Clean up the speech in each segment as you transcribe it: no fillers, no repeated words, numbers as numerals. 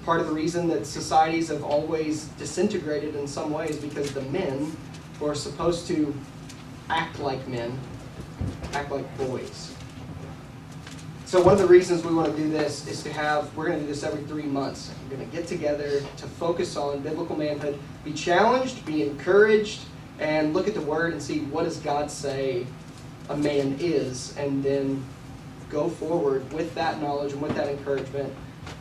part of the reason that societies have always disintegrated in some ways, because the men who are supposed to act like men act like boys. So one of the reasons we want to do this is we're going to do this every 3 months. We're going to get together to focus on biblical manhood, be challenged, be encouraged, and look at the Word and see what does God say a man is, and then go forward with that knowledge and with that encouragement,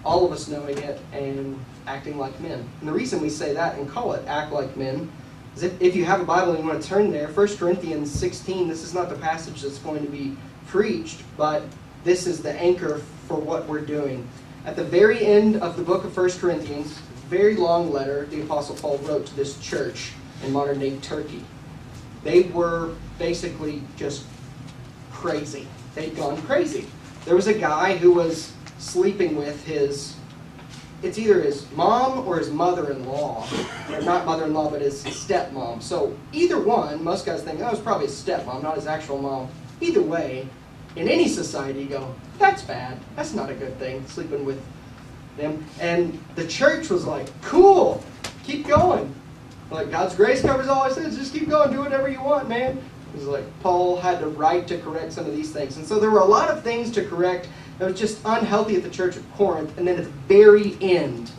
all of us knowing it and acting like men. And the reason we say that and call it Act Like Men is if you have a Bible and you want to turn there, 1 Corinthians 16, this is not the passage that's going to be preached, but this is the anchor for what we're doing. At the very end of the book of 1 Corinthians, a very long letter the Apostle Paul wrote to this church in modern-day Turkey. They were basically just crazy. They'd gone crazy. There was a guy who was sleeping with it's either his mom or his mother-in-law. Or not mother-in-law, but his stepmom. So either one, most guys think, it's probably his stepmom, not his actual mom. Either way, in any society, you go, that's bad. That's not a good thing, sleeping with them. And the church was like, cool, keep going. Like, God's grace covers all our sins. Just keep going, do whatever you want, man. It was like Paul had the right to correct some of these things. And so there were a lot of things to correct that was just unhealthy at the church of Corinth. And then at the very end,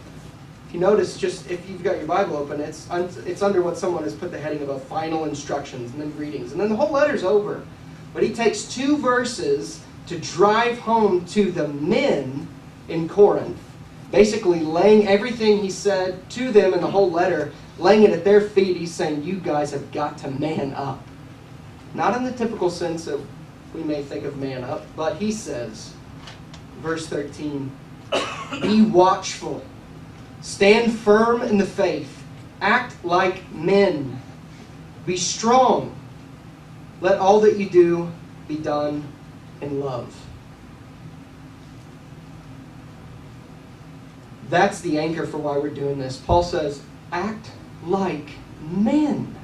if you notice, just if you've got your Bible open, it's under what someone has put the heading of final instructions and then greetings. And then the whole letter's over. But he takes 2 verses to drive home to the men in Corinth, basically laying everything he said to them in the whole letter, laying it at their feet. He's saying, you guys have got to man up. Not in the typical sense of we may think of man up, but he says, verse 13, be watchful, stand firm in the faith, act like men, be strong. Let all that you do be done in love. That's the anchor for why we're doing this. Paul says, act like men.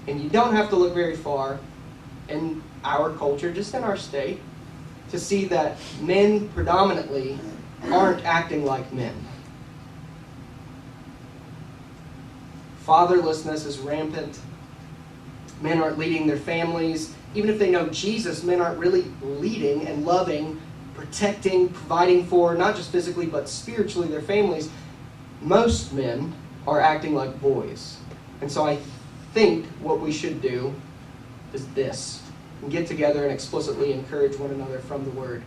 And you don't have to look very far in our culture, just in our state, to see that men predominantly aren't acting like men. Fatherlessness is rampant. Men aren't leading their families. Even if they know Jesus, men aren't really leading and loving, protecting, providing for, not just physically, but spiritually, their families. Most men are acting like boys. And so I think what we should do is this. Get together and explicitly encourage one another from the Word.